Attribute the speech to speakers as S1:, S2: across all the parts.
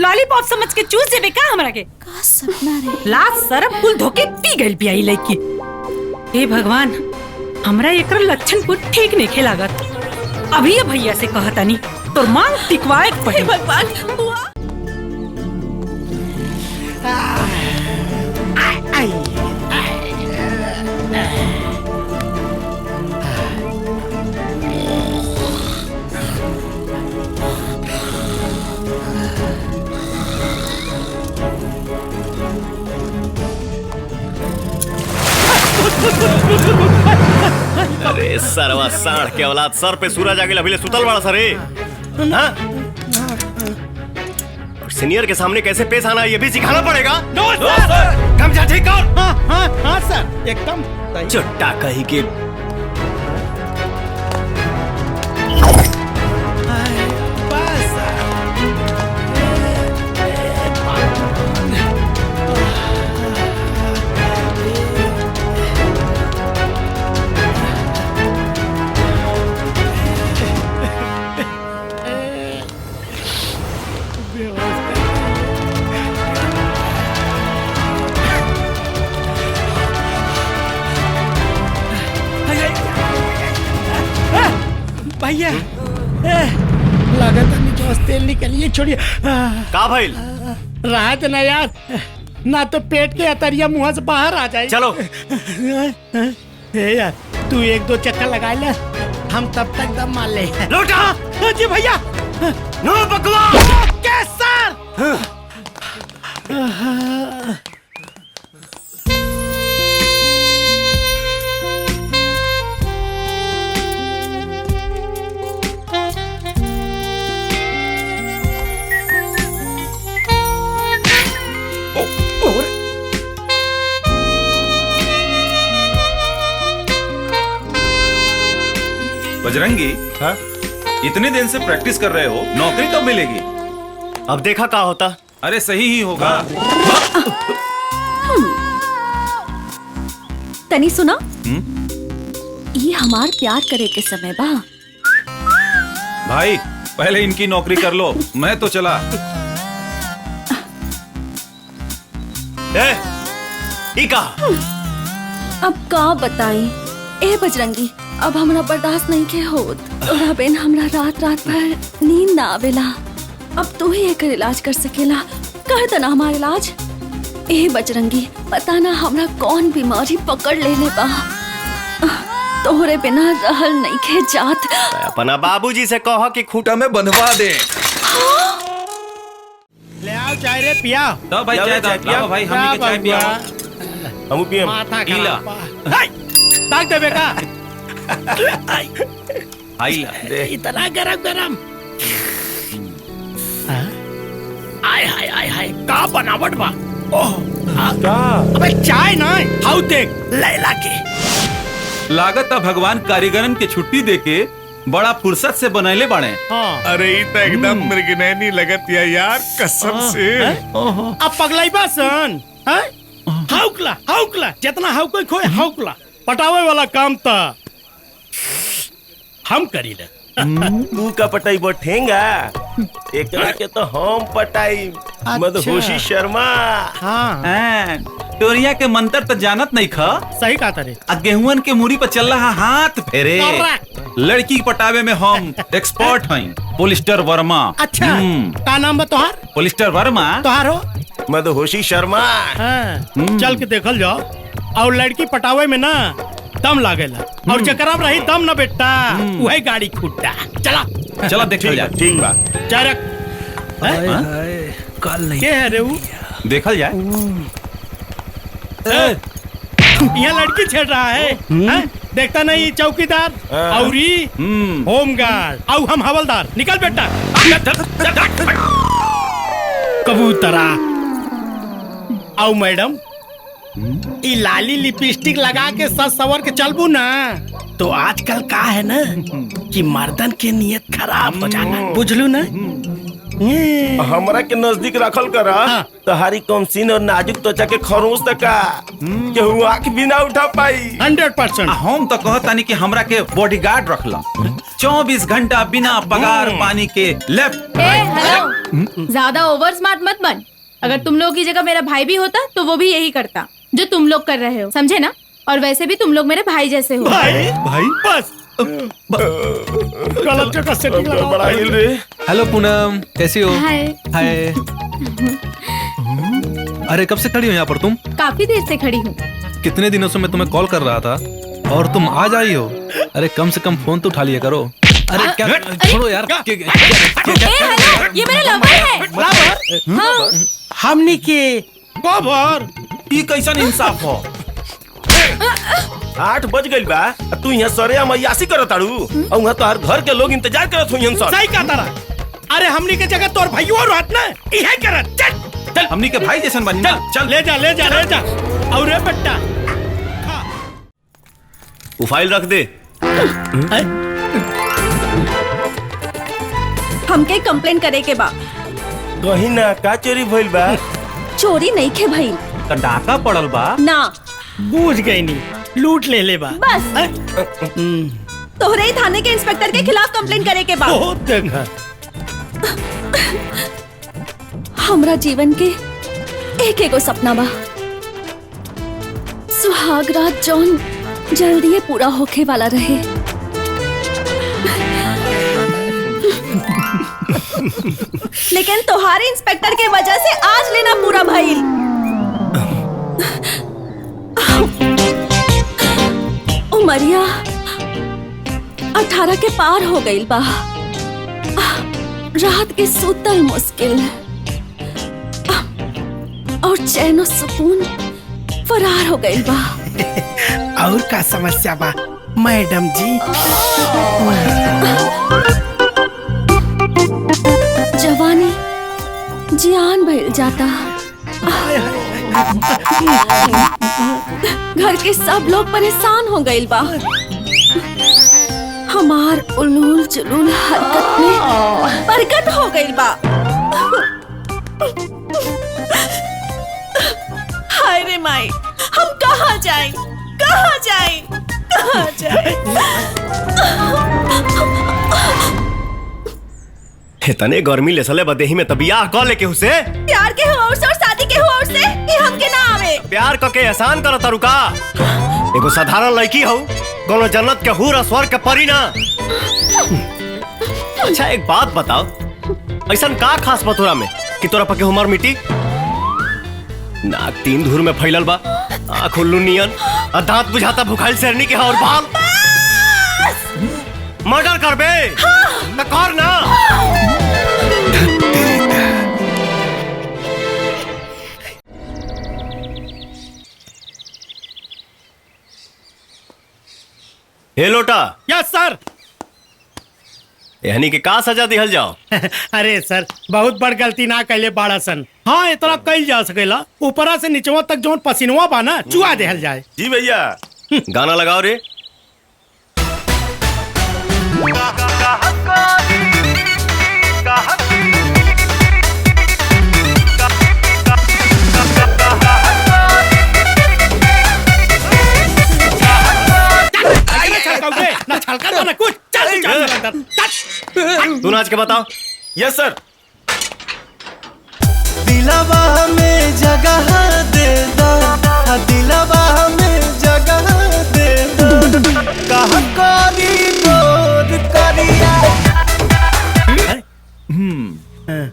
S1: Lollipop समझ के चूस देबे का हमरा के?
S2: का सपना रे?
S1: लाश सरब कुल धोके पी गइल पियाई लड़की। हे भगवान, हमरा एकर लक्षण कुछ ठीक नहीं खेलागत। अभी ये भैया से कहतानी तोर मांग टिकवाए पड़े।
S2: भगवान बुआ
S3: अरे सरवा साढ़ के औलाद, सर पे सूरज आगे अभी सुतल बड़ा सर। सीनियर के सामने कैसे पेश आना ये भी सिखाना पड़ेगा।
S4: नो सर।
S3: कम जा ठीक कर।
S4: हाँ सर, एकदम
S3: चुट्टा कहीं के।
S4: भैया लागत है तेल निकलिए, छोड़िए।
S3: का भइल?
S4: राहत ना यार, ना तो पेट के अतरिया मुंह से बाहर आ जाए।
S3: चलो
S4: यार तू एक दो चक्कर लगा ले, हम तब तक दम मार ले।
S3: लौटा
S4: जी भैया।
S3: नो बकवास।
S4: ओके सर।
S5: बजरंगी,
S3: हाँ?
S5: इतने दिन से प्रैक्टिस कर रहे हो, नौकरी कब मिलेगी?
S3: अब देखा क्या होता।
S5: अरे सही ही होगा।
S2: तनी सुना, ये हमार प्यार करे के समय बा।
S5: भाई पहले इनकी नौकरी कर लो, मैं तो चला।
S3: ई का?
S2: अब का बताई ए बजरंगी, अब हमरा बर्दाश्त नहीं के होत। तोरा बिन हमरा रात रात भर नींद ना आवेला। अब तू ही एकर इलाज कर सकेला, कर देना हमारा इलाज। ए बजरंगी, पता ना हमरा कौन बीमारी पकड़ लेले बा, तोहरे बिना रहल नहीं के जात।
S3: अपना बाबूजी से कहो कि खूंटा
S5: में बंधवा दे।
S4: ले आओ चाय रे, पिया।
S5: तो भाई चाय पिया भाई, हम चाय पिया।
S3: हम पिए।
S4: माथा
S5: पीला।
S4: ताक दे बेटा।
S5: इतना
S4: गरम गरम। आय हाय आय हाय, का बनावट बा। ओह क्या? अबे चाय ना, हाउ देख लैला के।
S5: लागत भगवान कारीगरन के छुट्टी देके बड़ा फुर्सत से बनैले बाड़े।
S4: हाँ।
S6: अरे ये तो एकदम मृगनैनी लगत यार, कसम से।
S4: अब पगलाई बा सन। हाउकला जितना हाउ कोई खोए हाउकला। पटावे वाला काम था हम करी ले।
S3: तू का पटाई बैठेगा, एकरा के तो हम पटाई। मदहोशी शर्मा।
S4: हाँ
S5: टोरिया के मंत्र तो जानत नहीं खा।
S4: सही कहा तारे।
S5: गेहूं के मूरी पर चल रहा हाथ फेरे। लड़की पटावे में हम एक्सपर्ट हैं। पोलिस्टर वर्मा।
S4: अच्छा का नाम बा तोहार?
S5: पोलिस्टर वर्मा।
S4: तोहार हो?
S3: मदहोशी शर्मा।
S4: चल के देखल जाओ। और लड़की पटावे में ना दम लागेला, और जकरा रही दम ना बेटा वही गाड़ी खुट्टा। चला
S5: चला देखल जाए।
S3: ठीक बा।
S4: चाय रख।
S5: कल नहीं
S4: के है रे वो?
S5: देखल जाए।
S4: यहाँ लड़की छेड़ रहा है, देखता नहीं? चौकीदार औरी होमगार्ड और हम हवलदार। निकल बेटा। कबूतरा। आओ मैडम, ई लाली लिपस्टिक लगा के सज सवर के चलबू ना तो आजकल का है ना कि मर्दन के नियत खराब हो जाना, बुझलू ना?
S3: हमरा के नजदीक रखल करा
S4: हाँ।
S3: तहारी कमसीन और नाजुक त्वचा के खरोंच तक का केहू आंख भी ना उठा पाई।
S4: 100%।
S5: हम तो कहतानी कि हमरा के बॉडीगार्ड रखला 24 घंटा बिना पगार पानी के लेफ्ट।
S7: हेलो, ज्यादा ओवर स्मार्ट मत बन। अगर तुम लोगों की जगह मेरा भाई भी होता तो वो भी यही करता जो तुम लोग कर रहे हो, समझे ना? और वैसे भी तुम लोग मेरे भाई जैसे हो।
S4: भाई बस गलत जगह सेटिंग लगाओ।
S3: बड़ा हिल रे।
S8: हेलो पूनम, कैसी हो?
S7: हाय।
S8: हाय। अरे कब से खड़ी हो यहाँ पर तुम?
S7: काफी देर से खड़ी हूँ।
S8: कितने दिनों से मैं तुम्हें कॉल कर रहा था और तुम आज आई हो। अरे कम से कम फोन तो उठा लिया करो। अरे क्या, छोड़ो यार।
S7: हेलो, ये मेरा लवर है। हाँ।
S4: हमनी के गोबर
S5: ई कैसन इंसाफ हो?
S3: 8 बज गइल बा, तू यहाँ सरे मैयासी करत ताड़ू और वहाँ तोहर घर के लोग इंतजार करत होइहन सर।
S4: सही कहा तारा। अरे हमनी के जगह तोर भाइयों रहत ना, इहे करत। चल
S5: चल हमनी के भाई जैसन बनी ना।
S4: चल ले जा ले जा ले जा। और रे बेटा
S3: वो फाइल रख दे।
S2: हमके कंप्लेन करे के बा।
S3: कहीं ना का चोरी भइल बा?
S2: चोरी नहीं खे भाई
S5: त डाका पड़ल बा
S2: ना,
S4: बूझ गई नी, लूट ले ले बा।
S2: बस तोहरे ही थाने के इंस्पेक्टर के खिलाफ कंप्लेन करे के बा।
S4: बहुत देखा।
S2: हमरा जीवन के एक एगो सपना बा, सुहाग रात जौन जल्दी पूरा होके वाला रहे। लेकिन तोहारे इंस्पेक्टर के वजह से आज लेना पूरा भइल। उमरिया 18 के पार हो गई बा, रात के सुतल मुश्किल और चैन और सुकून फरार हो गई बा।
S4: और का समस्या बा मैडम जी?
S2: जवानी जियान भइल जाता, घर के सब लोग परेशान हो गइल बा। हमार उलूल जुलूल हरकत में बरकत हो गइल बा। हाय रे माई, हम कहाँ जाएं? कहाँ जाएं? कहाँ जाएं?
S3: इतने गर्मी ले सले बदेही में तबिया कॉल लेके उसे
S2: प्यार के होर से और शादी के होर से ये हमके ना आवे।
S3: प्यार क के एहसान करत रुका। एगो साधारण लड़की हो, कोनो जन्नत के हूर और स्वर्ग के परी ना। अच्छा एक बात बताओ, ऐसन का खास बा तोरा में कि तोरा पके उमर मिटी? नाक 3 धूर में फैलल बा, आँख उल्लू नियन, और दांत बुझाता भुखाइल शेरनी के और बाल। मर्डर करबे न कर ना। हे लोटा।
S4: यस सर।
S3: यानी कि का सजा दिहल जाओ?
S4: अरे सर बहुत बड़ गलती ना कैले बाड़ा सन। हाँ इतना कइल जा सकेला, ऊपरा से नीचवा तक जौन पसीनवा बा ना चुआ देहल जाए।
S3: जी भैया गाना लगाओ रे।
S4: ना छलका ना कुछ। चल
S3: तू नाच के बताओ। यस सर।
S9: दिलवा में जगह दे दो, दिलवा में जगह दे दो, कहाँ करी बोर करिया।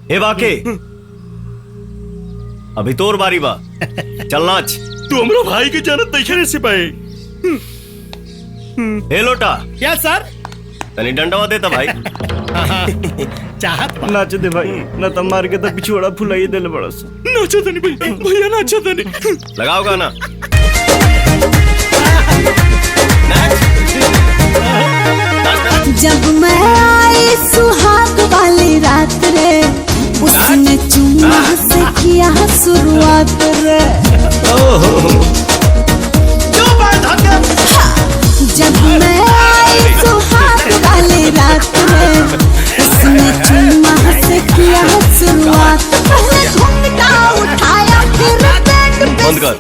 S3: हे बाके अभी तोर बारी बा, चल नाच।
S6: तू हमरो भाई के जानत नहीं रे सिपाही।
S3: हे लोटा।
S4: यस सर।
S3: तनी डंडवा देता भाई।
S4: चाहत
S6: नाच दे भाई, ना तो मार के तो पिछवाड़ा फुलाई देले बड़ा सा। नाचो तनी भाई, भैया नाचो तनी।
S3: लगाओ गाना।
S10: जब मैं आई सुहाग वाली रात रे, उसने चुम्मा से किया शुरुआत रे। जब मैं आई सुहाग वाली रात में उसने चुम्मा से किया शुरुआत, पहले घूंघटा उठाया फिर पेट पे
S3: बंद कर।